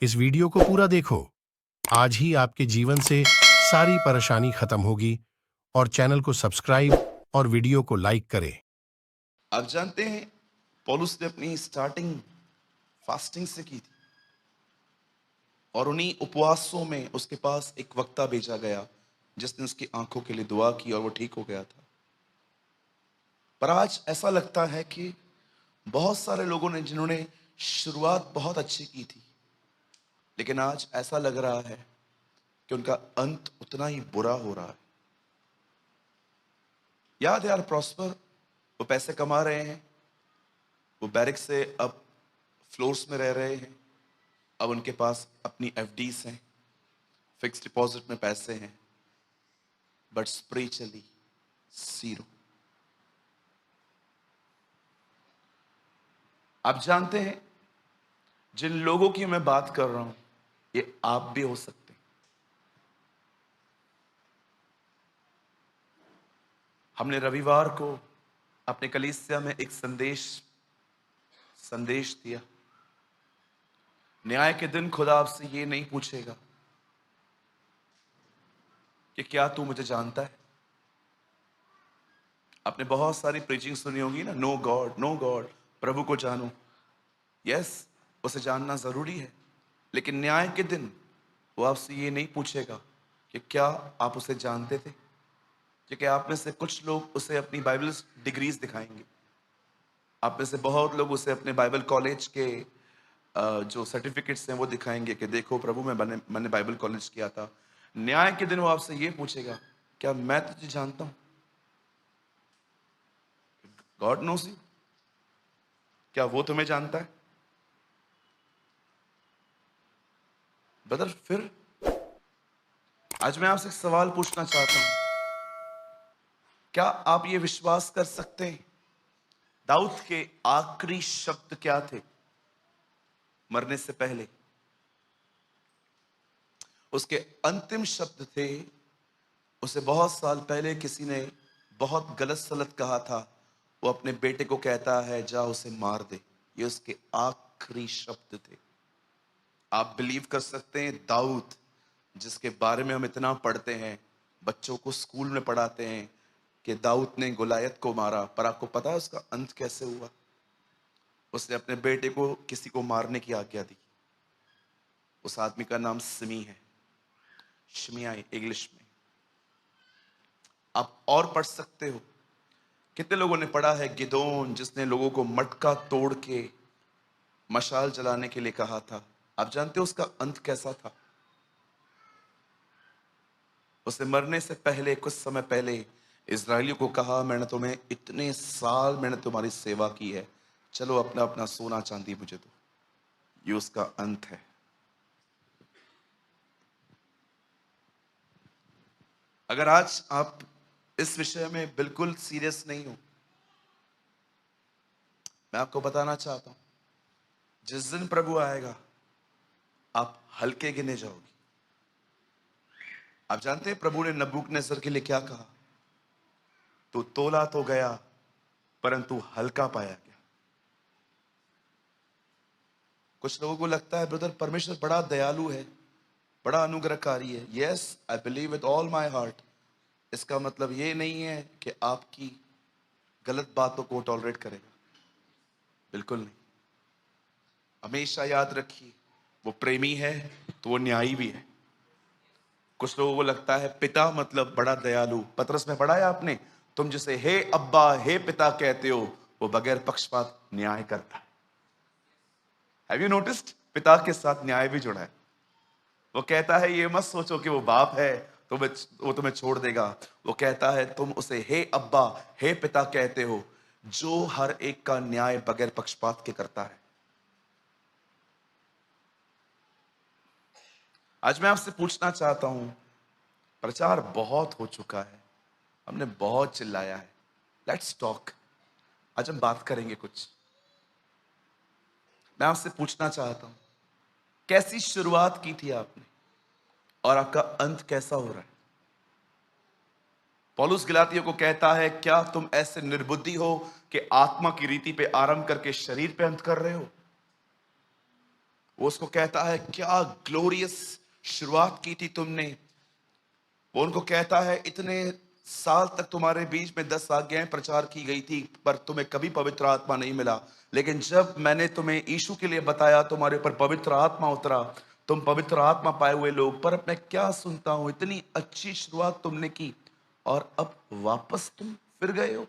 इस वीडियो को पूरा देखो। आज ही आपके जीवन से सारी परेशानी खत्म होगी। और चैनल को सब्सक्राइब और वीडियो को लाइक करें। आप जानते हैं पौलुस ने अपनी स्टार्टिंग फास्टिंग से की थी और उन्हीं उपवासों में उसके पास एक वक्ता भेजा गया जिसने उसकी आंखों के लिए दुआ की और वो ठीक हो गया था। पर आज ऐसा लगता है कि बहुत सारे लोगों ने जिन्होंने शुरुआत बहुत अच्छी की थी, लेकिन आज ऐसा लग रहा है कि उनका अंत उतना ही बुरा हो रहा है। याद है यार, प्रॉस्पर वो पैसे कमा रहे हैं, वो बैरिक से अब फ्लोर्स में रह रहे हैं, अब उनके पास अपनी एफडीज हैं, फिक्स डिपॉजिट में पैसे हैं, बट स्पिरिचुअली जीरो। आप जानते हैं जिन लोगों की मैं बात कर रहा हूं, ये आप भी हो सकते हैं। हमने रविवार को अपने कलीसिया में एक संदेश दिया। न्याय के दिन खुदा आपसे ये नहीं पूछेगा कि क्या तू मुझे जानता है। आपने बहुत सारी प्रीचिंग सुनी होगी ना, नो गॉड नो गॉड, प्रभु को जानो। यस, उसे जानना जरूरी है, लेकिन न्याय के दिन वो आपसे ये नहीं पूछेगा कि क्या आप उसे जानते थे। क्योंकि आप में से कुछ लोग उसे अपनी बाइबल डिग्रीज दिखाएंगे, आप में से बहुत लोग उसे अपने बाइबल कॉलेज के जो सर्टिफिकेट्स हैं वो दिखाएंगे कि देखो प्रभु, मैंने बाइबल कॉलेज किया था। न्याय के दिन वो आपसे ये पूछेगा, क्या मैं तुझे जानता हूं? गॉड नोस यू, क्या वो तुम्हें जानता है? ब्रदर, फिर आज मैं आपसे एक सवाल पूछना चाहता हूं। क्या आप ये विश्वास कर सकते हैं दाऊद के आखिरी शब्द क्या थे मरने से पहले? उसके अंतिम शब्द थे, उसे बहुत साल पहले किसी ने बहुत गलत सलत कहा था, वो अपने बेटे को कहता है जा उसे मार दे। ये उसके आखिरी शब्द थे। आप बिलीव कर सकते हैं दाऊद, जिसके बारे में हम इतना पढ़ते हैं, बच्चों को स्कूल में पढ़ाते हैं कि दाऊद ने गोलायत को मारा, पर आपको पता है उसका अंत कैसे हुआ? उसने अपने बेटे को किसी को मारने की आज्ञा दी। उस आदमी का नाम सिमी है, शिमियाई इंग्लिश में। आप और पढ़ सकते हो, कितने लोगों ने पढ़ा है गिदोन, जिसने लोगों को मटका तोड़ के मशाल जलाने के लिए कहा था। आप जानते हो उसका अंत कैसा था? उसे मरने से पहले, कुछ समय पहले, इजरायलियों को कहा मैंने तुम्हें इतने साल मैंने तुम्हारी सेवा की है, चलो अपना अपना सोना चांदी मुझे दो। ये उसका अंत है। अगर आज आप इस विषय में बिल्कुल सीरियस नहीं हो, मैं आपको बताना चाहता हूं, जिस दिन प्रभु आएगा आप हल्के गिने जाओगे। आप जानते हैं प्रभु ने नबूकदनेस्सर के लिए क्या कहा? तो तोला तो गया परंतु हल्का पाया गया। कुछ लोगों को लगता है ब्रदर परमेश्वर बड़ा दयालु है, बड़ा अनुग्रहकारी है। Yes, I believe with all my heart. इसका मतलब ये नहीं है कि आपकी गलत बातों को टॉलरेट करेगा, बिल्कुल नहीं। हमेशा याद रखिए, वो प्रेमी है तो वो न्यायी भी है। कुछ लोगों को लगता है पिता मतलब बड़ा दयालु। पतरस में पढ़ा है आपने, तुम जिसे हे अब्बा हे पिता कहते हो, वो बगैर पक्षपात न्याय करता है। Have you noticed? पिता के साथ न्याय भी जुड़ा है। वो कहता है ये मत सोचो कि वो बाप है तो वो तुम्हें छोड़ देगा। वो कहता है तुम उसे हे अब्बा हे पिता कहते हो, जो हर एक का न्याय बगैर पक्षपात के करता है। आज मैं आपसे पूछना चाहता हूं, प्रचार बहुत हो चुका है, हमने बहुत चिल्लाया है, लेट्स टॉक। आज हम बात करेंगे कुछ। मैं आपसे पूछना चाहता हूं, कैसी शुरुआत की थी आपने और आपका अंत कैसा हो रहा है? पौलुस गलातियों को कहता है क्या तुम ऐसे निर्बुद्धि हो कि आत्मा की रीति पे आरंभ करके शरीर पे अंत कर रहे हो? वो उसको कहता है क्या ग्लोरियस शुरुआत की थी तुमने। वो उनको कहता है इतने साल तक तुम्हारे बीच में 10 आज्ञाएं प्रचार की गई थी पर तुम्हें कभी पवित्र आत्मा नहीं मिला, लेकिन जब मैंने तुम्हें यीशु के लिए बताया तुम्हारे ऊपर पवित्र आत्मा उतरा, तुम पवित्र आत्मा पाए हुए लोग। पर मैं क्या सुनता हूं, इतनी अच्छी शुरुआत तुमने की और अब वापस तुम फिर गए हो।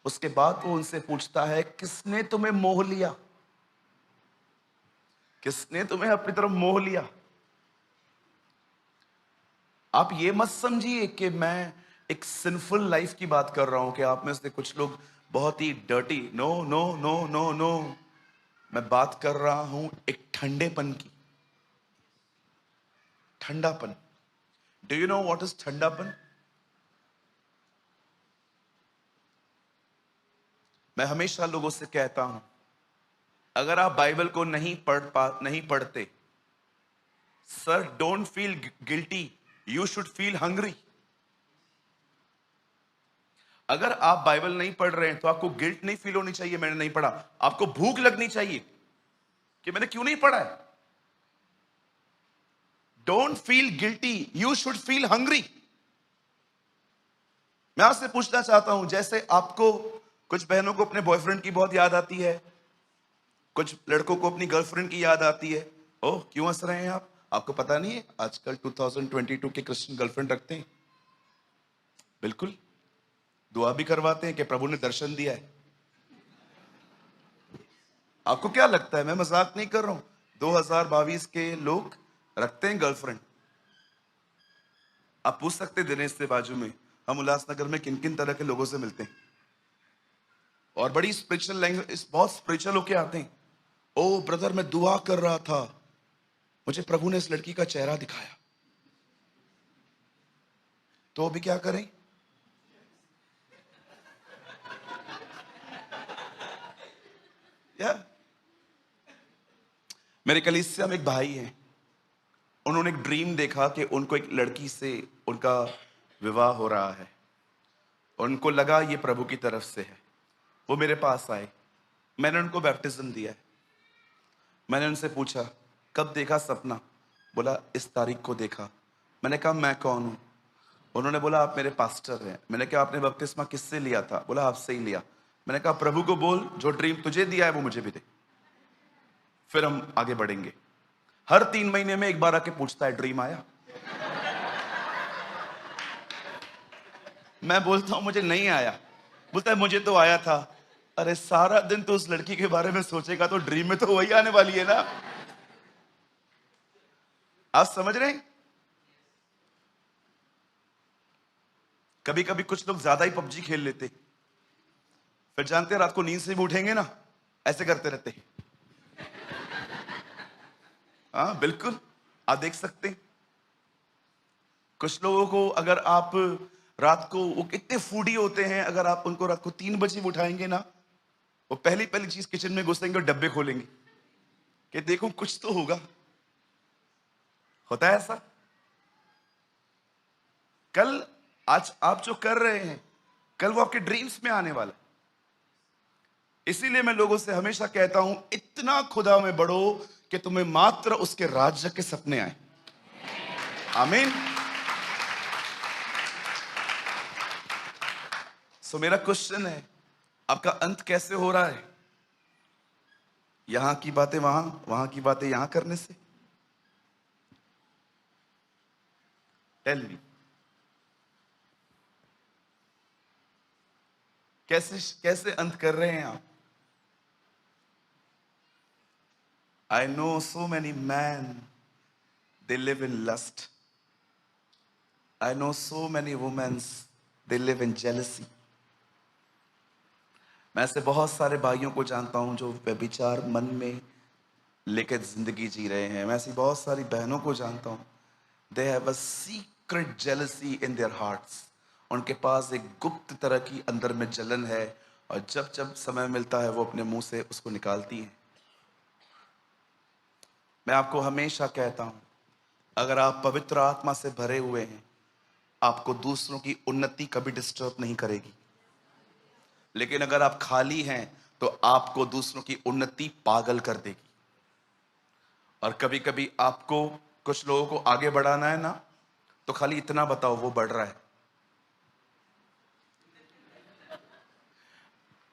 उसके बाद वो उनसे पूछता है किसने तुम्हें मोह लिया, किसने तुम्हें अपनी तरफ मोह लिया। आप ये मत समझिए कि मैं एक सिंफुल लाइफ की बात कर रहा हूं कि आप में से कुछ लोग बहुत ही dirty, no no no no no. मैं बात कर रहा हूं एक ठंडेपन की, ठंडापन। Do you know what is ठंडापन? मैं हमेशा लोगों से कहता हूं अगर आप बाइबल को नहीं पढ़ते, sir don't feel guilty, you should feel hungry. अगर आप बाइबल नहीं पढ़ रहे हैं तो आपको गिल्ट नहीं फील होनी चाहिए मैंने नहीं पढ़ा, आपको भूख लगनी चाहिए कि मैंने क्यों नहीं पढ़ा है। Don't feel guilty, you should feel hungry. मैं आपसे पूछना चाहता हूं जैसे आपको कुछ बहनों को अपने बॉयफ्रेंड की बहुत याद आती है, कुछ लड़कों को अपनी गर्लफ्रेंड की याद आती है। ओह क्यों हंस रहे हैं आप? आपको पता नहीं है आजकल 2022 के क्रिश्चियन गर्लफ्रेंड रखते हैं। बिल्कुल, दुआ भी करवाते हैं कि प्रभु ने दर्शन दिया है। आपको क्या लगता है, मैं मजाक नहीं कर रहा हूं, 2022 के लोग रखते हैं गर्लफ्रेंड। आप पूछ सकते हैं दिनेश से बाजू में हम उल्लासनगर में किन किन तरह के लोगों से मिलते हैं और बड़ी स्पिरिचुअल लैंग्वेज, बहुत स्पिरिचुअल होके आते हैं। ओ ब्रदर मैं दुआ कर रहा था, मुझे प्रभु ने इस लड़की का चेहरा दिखाया। तो अभी क्या करें? या मेरे कलीसिया में एक भाई हैं, उन्होंने एक ड्रीम देखा कि उनको एक लड़की से उनका विवाह हो रहा है। उनको लगा ये प्रभु की तरफ से है। वो मेरे पास आए, मैंने उनको बैप्टिज्म दिया है। मैंने उनसे पूछा कब देखा सपना? बोला इस तारीख को देखा। मैंने कहा मैं कौन हूं? उन्होंने बोला आप मेरे पास्टर हैं। मैंने कहा आपने बपतिस्मा किससे लिया था? बोला आपसे ही लिया। मैंने कहा प्रभु को बोल जो ड्रीम तुझे दिया है वो मुझे भी दे, फिर हम आगे बढ़ेंगे। हर 3 महीने में एक बार आके पूछता है ड्रीम आया? मैं बोलता हूं मुझे नहीं आया। बोलता है मुझे तो आया था। अरे सारा दिन तो उस लड़की के बारे में सोचेगा तो ड्रीम में तो वही आने वाली है ना। आप समझ रहे हैं? कभी कभी कुछ लोग ज्यादा ही पबजी खेल लेते, फिर जानते हैं रात को नींद से भी उठेंगे ना, ऐसे करते रहते। हाँ बिल्कुल, आप देख सकते हैं कुछ लोगों को अगर आप रात को, वो कितने फूडी होते हैं, अगर आप उनको रात को 3 बजे उठाएंगे ना, वो पहली पहली चीज किचन में घुसेंगे और डब्बे खोलेंगे कि देखो कुछ तो होगा। होता है ऐसा? कल, आज आप जो कर रहे हैं कल वो आपके ड्रीम्स में आने वाला है। इसीलिए मैं लोगों से हमेशा कहता हूं इतना खुदा में बढ़ो कि तुम्हें मात्र उसके राज्य के सपने आए। आमीन। सो मेरा क्वेश्चन है आपका अंत कैसे हो रहा है? यहां की बातें वहां, वहां की बातें यहां करने से? टेल मी, कैसे कैसे अंत कर रहे हैं आप? I know so many men, they live in lust. I know so many women, they live in jealousy. मैं ऐसे बहुत सारे भाइयों को जानता हूं जो व्यभिचार मन में लेकर जिंदगी जी रहे हैं। मैं ऐसी बहुत सारी बहनों को जानता हूं, they have a secret jealousy in their hearts. उनके पास एक गुप्त तरह की अंदर में जलन है और जब जब समय मिलता है वो अपने मुंह से उसको निकालती हैं। मैं आपको हमेशा कहता हूं अगर आप पवित्र आत्मा से भरे हुए हैं आपको दूसरों की उन्नति कभी डिस्टर्ब नहीं करेगी, लेकिन अगर आप खाली हैं तो आपको दूसरों की उन्नति पागल कर देगी। और कभी कभी आपको कुछ लोगों को आगे बढ़ाना है ना, तो खाली इतना बताओ वो बढ़ रहा है।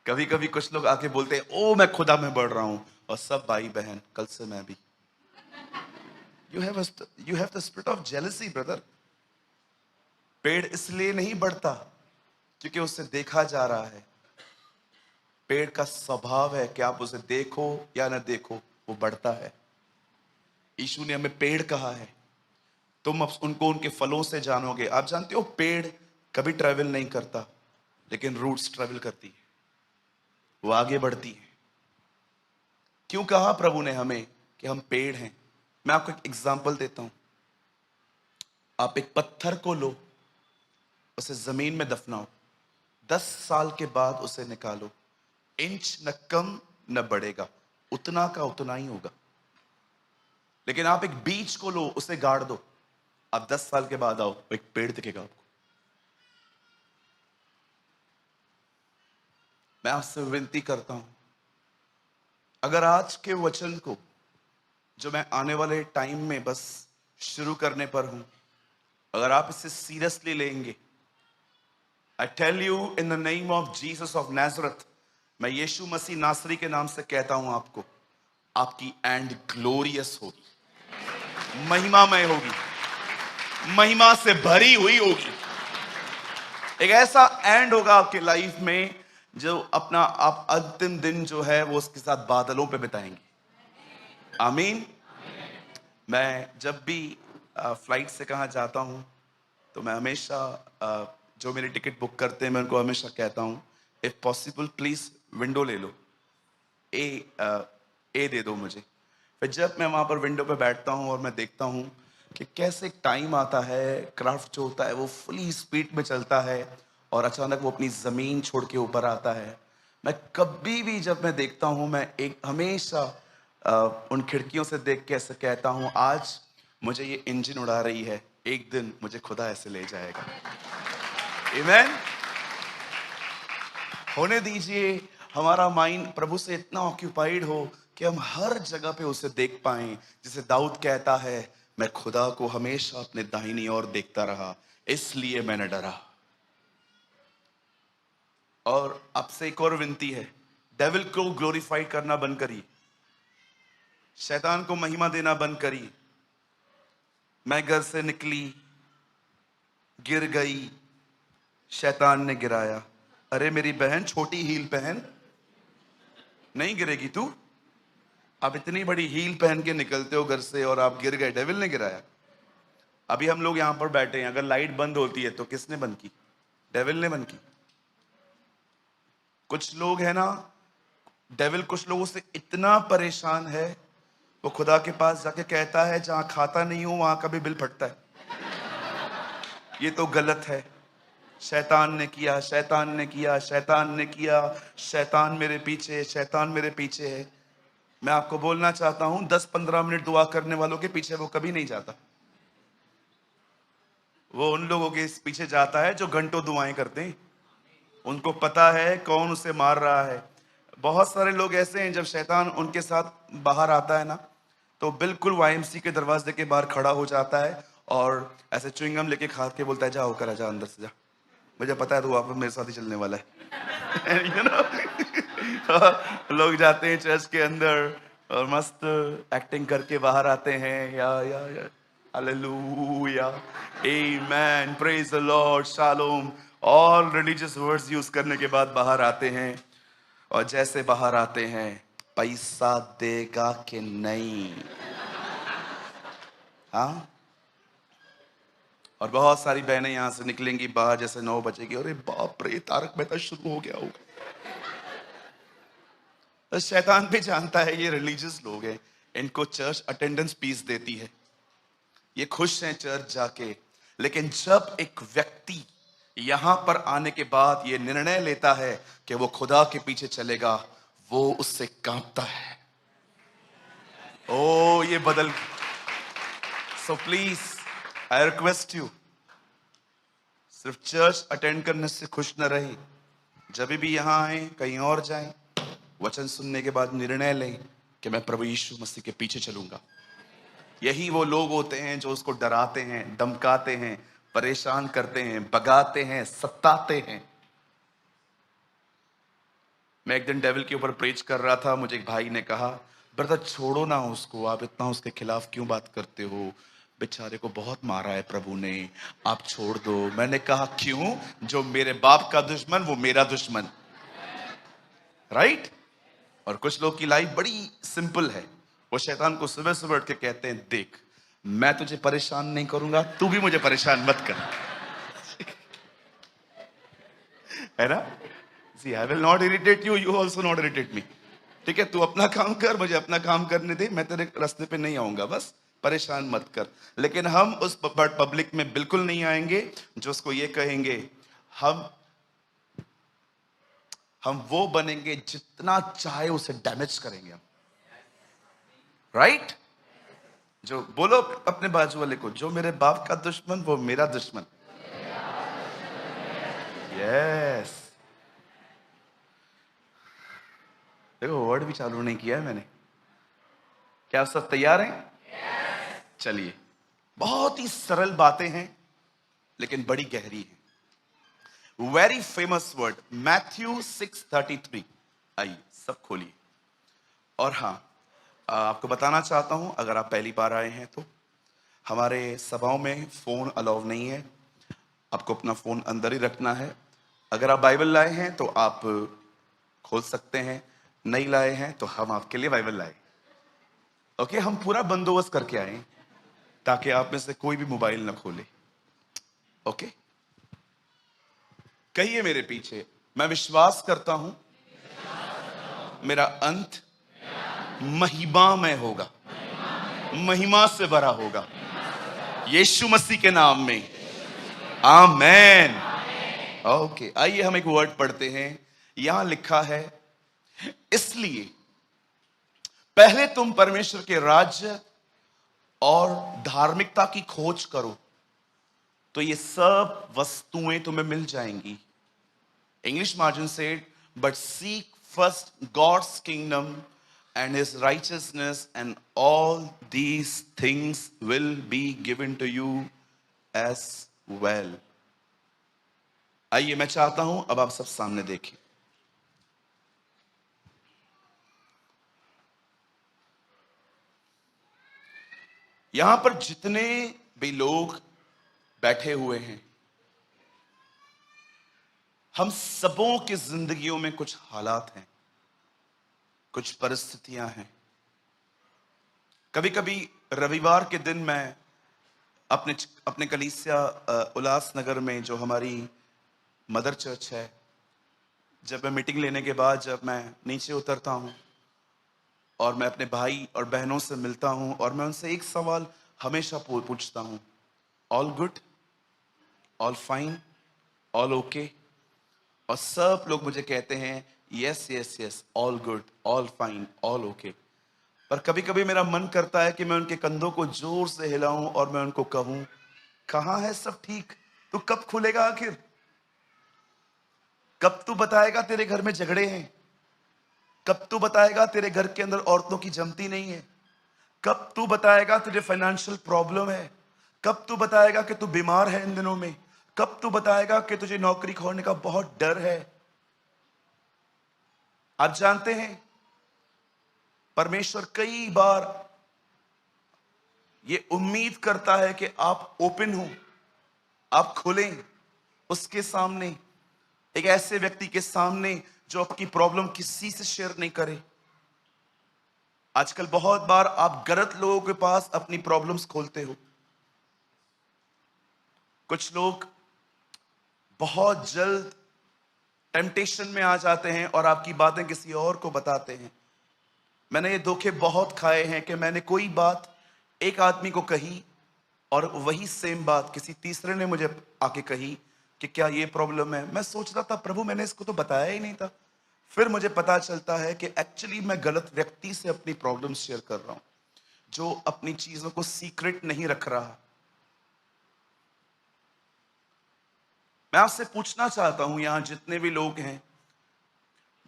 कभी कभी कुछ लोग आके बोलते हैं ओ मैं खुदा में बढ़ रहा हूं, और सब भाई बहन कल से मैं भी। You have the spirit of jealousy brother. पेड़ इसलिए नहीं बढ़ता क्योंकि उसे देखा जा रहा है। पेड़ का स्वभाव है कि आप उसे देखो या ना देखो, वो बढ़ता है। यीशु ने हमें पेड़ कहा है, तुम अब उनको उनके फलों से जानोगे। आप जानते हो पेड़ कभी ट्रैवल नहीं करता, लेकिन रूट्स ट्रैवल करती है, वो आगे बढ़ती है। क्यों कहा प्रभु ने हमें कि हम पेड़ हैं? मैं आपको एक एग्जांपल देता हूं। आप एक पत्थर को लो, उसे जमीन में दफनाओ, 10 साल के बाद उसे निकालो, इंच न कम न बढ़ेगा, उतना का उतना ही होगा। लेकिन आप एक बीज को लो, उसे गाड़ दो, आप 10 साल के बाद आओ, एक पेड़ दिखेगा आपको। मैं आपसे विनती करता हूं, अगर आज के वचन को जो मैं आने वाले टाइम में बस शुरू करने पर हूं, अगर आप इसे सीरियसली लेंगे, I tell you in the name of Jesus of Nazareth, मैं यीशु मसीह नासरी के नाम से कहता हूं आपको, आपकी एंड ग्लोरियस होगी, महिमामय होगी, महिमा से भरी हुई होगी। एक ऐसा एंड होगा आपके लाइफ में जो अपना आप अंतिम दिन जो है वो उसके साथ बादलों पे बिताएंगे। आमीन। मैं जब भी फ्लाइट से कहाँ जाता हूँ तो मैं हमेशा जो मेरी टिकट बुक करते हैं मैं उनको हमेशा कहता हूँ, इफ पॉसिबल प्लीज विंडो ले लो, ए दे दो मुझे। फिर जब मैं वहाँ पर विंडो पे बैठता हूँ और मैं देखता हूँ कि कैसे टाइम आता है, क्राफ्ट जो होता है वो फुली स्पीड में चलता है और अचानक वो अपनी ज़मीन छोड़ के ऊपर आता है। मैं कभी भी जब मैं देखता हूँ, मैं एक हमेशा उन खिड़कियों से देख के ऐसे कहता हूँ, आज मुझे ये इंजन उड़ा रही है, एक दिन मुझे खुदा ऐसे ले जाएगा। आमीन। होने दीजिए हमारा माइंड प्रभु से इतना ऑक्यूपाइड हो कि हम हर जगह पे उसे देख पाएं। जिसे दाऊद कहता है, मैं खुदा को हमेशा अपने दाहिनी ओर देखता रहा, इसलिए मैंने डरा। और आपसे एक और विनती है, डेविल को ग्लोरीफाइड करना बंद करिए, शैतान को महिमा देना बंद करिए। मैं घर से निकली, गिर गई, शैतान ने गिराया। अरे मेरी बहन, छोटी हील पहन, नहीं गिरेगी तू। आप इतनी बड़ी हील पहन के निकलते हो घर से और आप गिर गए, डेविल ने गिराया। अभी हम लोग यहां पर बैठे हैं, अगर लाइट बंद होती है तो किसने बंद की? डेविल ने बंद की। कुछ लोग है ना, डेविल कुछ लोगों से इतना परेशान है, वो खुदा के पास जाके कहता है जहां खाता नहीं हूं वहां का भी बिल फटता है। ये तो गलत है, शैतान ने किया, शैतान ने किया, शैतान ने किया, शैतान मेरे पीछे, शैतान मेरे पीछे है। मैं आपको बोलना चाहता हूं, 10-15 मिनट दुआ करने वालों के पीछे वो कभी नहीं जाता। वो उन लोगों के पीछे जाता है जो घंटों दुआएं करते हैं। उनको पता है कौन उसे मार रहा है। बहुत सारे लोग ऐसे हैं, जब शैतान उनके साथ बाहर आता है ना, तो बिल्कुल वाईएमसी के दरवाजे के बाहर खड़ा हो जाता है और ऐसे च्युइंगम लेके खा के बोलता है, जा होकर आजा, अंदर से जा, मुझे पता है तू वापस मेरे साथ ही चलने वाला है। you know? लोग जाते हैं चर्च के अंदर और मस्त एक्टिंग करके बाहर आते हैं, या hallelujah, amen, praise the Lord, shalom, all religious words use करने के बाद बाहर आते हैं। और जैसे बाहर आते हैं, पैसा देगा कि नहीं? हाँ। और बहुत सारी बहनें यहां से निकलेंगी बाहर, जैसे 9 बजेगी, अरे बाप रे तारक मेहता शुरू हो गया होगा। तो शैतान भी जानता है ये रिलीजियस लोग हैं, इनको चर्च अटेंडेंस फीस देती है, ये खुश हैं चर्च जाके। लेकिन जब एक व्यक्ति यहां पर आने के बाद ये निर्णय लेता है कि वो खुदा के पीछे चलेगा, वो उससे कांपता है। ओ ये बदल। So please I request you, सिर्फ चर्च अटेंड करने से खुश न रहे, जब भी यहां आए कहीं और जाएं, वचन सुनने के बाद निर्णय लें कि मैं प्रभु यीशु मसीह के पीछे चलूंगा। यही वो लोग होते हैं जो उसको डराते हैं, धमकाते हैं, परेशान करते हैं, भगाते हैं, सताते हैं। मैं एक दिन डेविल के ऊपर प्रीच कर रहा था, मुझे एक भाई ने कहा, ब्रदर छोड़ो ना उसको, आप इतना उसके खिलाफ क्यों बात करते हो, बेचारे को बहुत मारा है प्रभु ने, आप छोड़ दो। मैंने कहा क्यों? जो मेरे बाप का दुश्मन वो मेरा दुश्मन, राइट? और कुछ लोग की लाइफ बड़ी सिंपल है, वो शैतान को सुबह सुबह उठ के कहते हैं, देख मैं तुझे परेशान नहीं करूंगा, तू भी मुझे परेशान मत कर, है ना? See, I will not irritate you, you also not irritate me. ठीक है, तू अपना काम कर, मुझे अपना काम करने दे, मैं तेरे रास्ते पे नहीं आऊंगा, बस परेशान मत कर। लेकिन हम उस पब्लिक में बिल्कुल नहीं आएंगे जो उसको ये कहेंगे, हम वो बनेंगे जितना चाहे उसे डैमेज करेंगे हम, राइट? जो बोलो अपने बाजू वाले को, जो मेरे बाप का दुश्मन वो मेरा दुश्मन। यस, देखो वर्ड भी चालू नहीं किया है मैंने। क्या आप सब तैयार हैं? चलिए, बहुत ही सरल बातें हैं लेकिन बड़ी गहरी है। Very famous word, Matthew 6:33। आइए सब खोलिए। और हाँ, आपको बताना चाहता हूं, अगर आप पहली बार आए हैं तो हमारे सभाओं में फोन अलाउ नहीं है, आपको अपना फोन अंदर ही रखना है। अगर आप बाइबल लाए हैं तो आप खोल सकते हैं, नहीं लाए हैं तो हम आपके लिए बाइबल लाए। ओके, हम पूरा बंदोबस्त करके आए ताकि आप में से कोई भी मोबाइल ना खोले। ओके, कहिए मेरे पीछे, मैं विश्वास करता हूं मेरा अंत महिमा में होगा, महिमा से भरा होगा, यीशु मसीह के नाम में, आमेन। ओके, आइए हम एक वर्ड पढ़ते हैं। यहां लिखा है, इसलिए पहले तुम परमेश्वर के राज्य और धार्मिकता की खोज करो तो ये सब वस्तुएं तुम्हें मिल जाएंगी। English margin said, but seek first God's kingdom and his righteousness and all these things will be given to you as well. आइए, मैं चाहता हूं अब आप सब सामने देखें। यहां पर जितने भी लोग बैठे हुए हैं, हम सबों की जिंदगियों में कुछ हालात हैं, कुछ परिस्थितियां हैं। कभी कभी रविवार के दिन मैं अपने कलीसिया उल्लासनगर में, जो हमारी मदर चर्च है, जब मैं मीटिंग लेने के बाद जब मैं नीचे उतरता हूं और मैं अपने भाई और बहनों से मिलता हूं और मैं उनसे एक सवाल हमेशा पूछता हूं, all good, all fine, all okay? और सब लोग मुझे कहते हैं yes yes yes, all good, all fine, all okay. पर कभी कभी मेरा मन करता है कि मैं उनके कंधों को जोर से हिलाऊं और मैं उनको कहूं, कहां है सब ठीक? तू कब खुलेगा आखिर? कब तू बताएगा तेरे घर में झगड़े हैं? कब तू बताएगा तेरे घर के अंदर औरतों की जमती नहीं है? कब तू बताएगा तुझे फाइनेंशियल प्रॉब्लम है? कब तू बताएगा कि तू बीमार है इन दिनों में? कब तू बताएगा कि तुझे नौकरी खोने का बहुत डर है? आप जानते हैं, परमेश्वर कई बार ये उम्मीद करता है कि आप ओपन हो, आप खुलें उसके सामने, एक ऐसे व्यक्ति के सामने जो आपकी प्रॉब्लम किसी से शेयर नहीं करे। आजकल बहुत बार आप गलत लोगों के पास अपनी प्रॉब्लम्स खोलते हो। कुछ लोग बहुत जल्द टेम्पटेशन में आ जाते हैं और आपकी बातें किसी और को बताते हैं। मैंने ये धोखे बहुत खाए हैं कि मैंने कोई बात एक आदमी को कही और वही सेम बात किसी तीसरे ने मुझे आके कही कि क्या ये प्रॉब्लम है। मैं सोच रहा था, प्रभु मैंने इसको तो बताया ही नहीं था। फिर मुझे पता चलता है कि एक्चुअली मैं गलत व्यक्ति से अपनी प्रॉब्लम शेयर कर रहा हूं, जो अपनी चीजों को सीक्रेट नहीं रख रहा। मैं आपसे पूछना चाहता हूं, यहां जितने भी लोग हैं,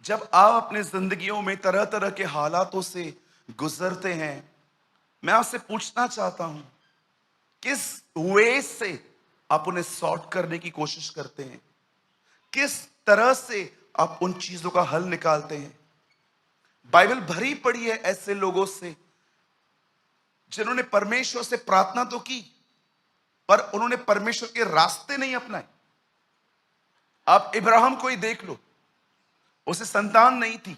जब आप अपने जिंदगियों में तरह तरह के हालातों से गुजरते हैं, मैं आपसे पूछना चाहता हूं, किस वे से आप उन्हें सॉर्ट करने की कोशिश करते हैं? किस तरह से आप उन चीजों का हल निकालते हैं? बाइबल भरी पड़ी है ऐसे लोगों से जिन्होंने परमेश्वर से प्रार्थना तो की, पर उन्होंने परमेश्वर के रास्ते नहीं अपनाए। आप इब्राहिम को ही देख लो, उसे संतान नहीं थी,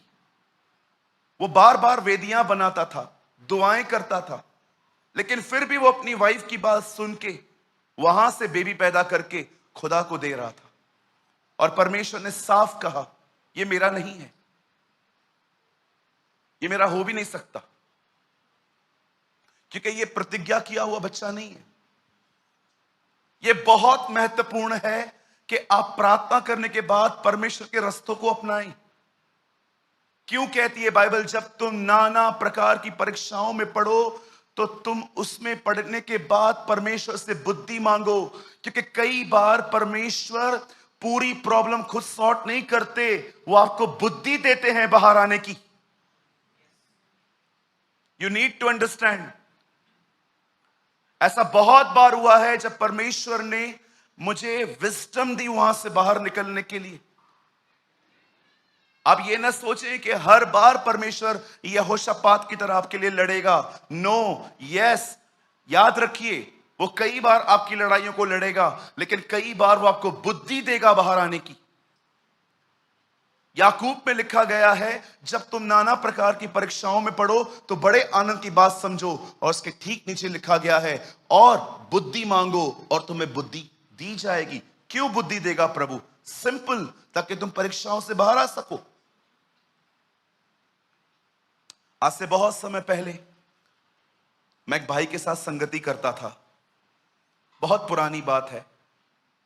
वो बार बार वेदियां बनाता था, दुआएं करता था, लेकिन फिर भी वो अपनी वाइफ की बात सुन के वहां से बेबी पैदा करके खुदा को दे रहा था। और परमेश्वर ने साफ कहा, ये मेरा नहीं है, ये मेरा हो भी नहीं सकता, क्योंकि ये प्रतिज्ञा किया हुआ बच्चा नहीं है। ये बहुत महत्वपूर्ण है कि आप प्रार्थना करने के बाद परमेश्वर के रास्तों को अपनाएं। क्यों कहती है बाइबल, जब तुम नाना प्रकार की परीक्षाओं में पढ़ो तो तुम उसमें पढ़ने के बाद परमेश्वर से बुद्धि मांगो, क्योंकि कई बार परमेश्वर पूरी प्रॉब्लम खुद सॉर्ट नहीं करते, वो आपको बुद्धि देते हैं बाहर आने की। You need to understand. ऐसा बहुत बार हुआ है जब परमेश्वर ने मुझे विजडम दी वहां से बाहर निकलने के लिए। आप ये ना सोचें कि हर बार परमेश्वर यहोशापात की तरह आपके लिए लड़ेगा। नो, यस, याद रखिए, वो कई बार आपकी लड़ाइयों को लड़ेगा, लेकिन कई बार वो आपको बुद्धि देगा बाहर आने की। याकूब में लिखा गया है, जब तुम नाना प्रकार की परीक्षाओं में पढ़ो तो बड़े आनंद की बात समझो, और उसके ठीक नीचे लिखा गया है, और बुद्धि मांगो और तुम्हें बुद्धि दी जाएगी। क्यों बुद्धि देगा प्रभु? सिंपल, ताकि तुम परीक्षाओं से बाहर आ सको। आज से बहुत समय पहले मैं एक भाई के साथ संगति करता था। बहुत पुरानी बात है,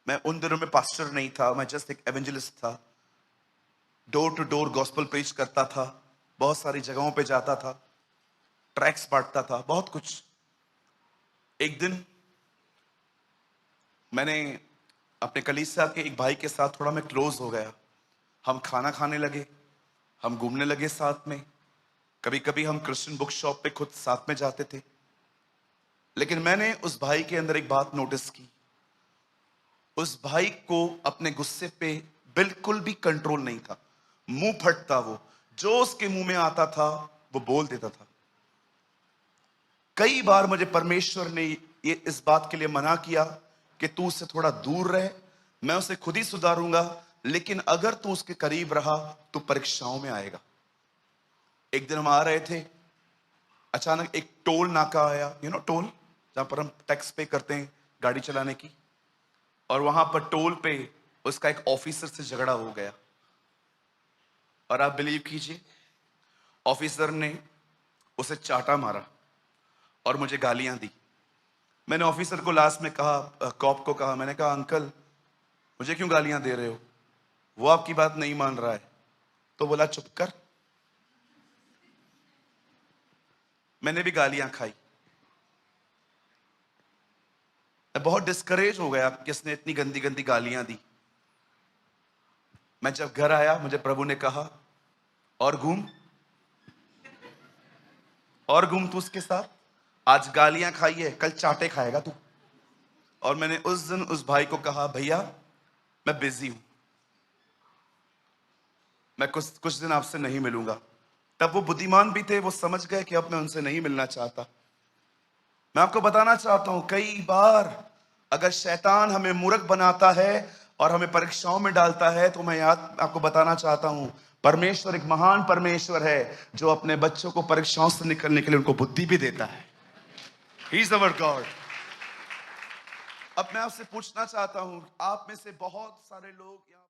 मैं उन दिनों में पास्टर नहीं था, मैं जस्ट एक एवेंजलिस्ट था। Door to door gospel preach करता था, बहुत सारी जगहों पे जाता था, ट्रैक्स बांटता था, बहुत कुछ। एक दिन मैंने अपने कलीसिया के एक भाई के साथ थोड़ा मैं क्लोज हो गया। हम खाना खाने लगे, हम घूमने लगे साथ में, कभी कभी हम क्रिश्चियन बुक शॉप पे खुद साथ में जाते थे। लेकिन मैंने उस भाई के अंदर एक बात नोटिस की, उस भाई को अपने गुस्से पे बिल्कुल भी कंट्रोल नहीं था। मुंह फटता, वो जो उसके मुंह में आता था वो बोल देता था। कई बार मुझे परमेश्वर ने ये इस बात के लिए मना किया कि तू उससे थोड़ा दूर रहे, मैं उसे खुद ही सुधारूंगा, लेकिन अगर तू उसके करीब रहा तो परीक्षाओं में आएगा। एक दिन हम आ रहे थे, अचानक एक टोल नाका आया, टोल जहां पर हम टैक्स पे करते हैं गाड़ी चलाने की, और वहां पर टोल पे उसका एक ऑफिसर से झगड़ा हो गया। और आप बिलीव कीजिए, ऑफिसर ने उसे चाटा मारा और मुझे गालियां दी। मैंने ऑफिसर को लास्ट में कहा, कॉप को कहा, मैंने कहा अंकल मुझे क्यों गालियां दे रहे हो, वो आपकी बात नहीं मान रहा है। तो बोला चुप कर। मैंने भी गालियां खाई, मैं बहुत डिस्करेज हो गया, किसने इतनी गंदी गंदी गालियां दी। मैं जब घर आया, मुझे प्रभु ने कहा और घूम तू उसके साथ, आज गालियां खाई है, कल चाटे खाएगा तू। और मैंने उस दिन उस भाई को कहा, भैया मैं बिजी हूं, मैं कुछ दिन आपसे नहीं मिलूंगा। तब वो बुद्धिमान भी थे, वो समझ गए कि अब मैं उनसे नहीं मिलना चाहता। मैं आपको बताना चाहता हूं, कई बार अगर शैतान हमें मूर्ख बनाता है और हमें परीक्षाओं में डालता है, तो मैं आपको बताना चाहता हूं, परमेश्वर एक महान परमेश्वर है जो अपने बच्चों को परीक्षाओं से निकलने के लिए उनको बुद्धि भी देता है। He is our God. अब मैं आपसे पूछना चाहता हूं, आप में से बहुत सारे लोग यहाँ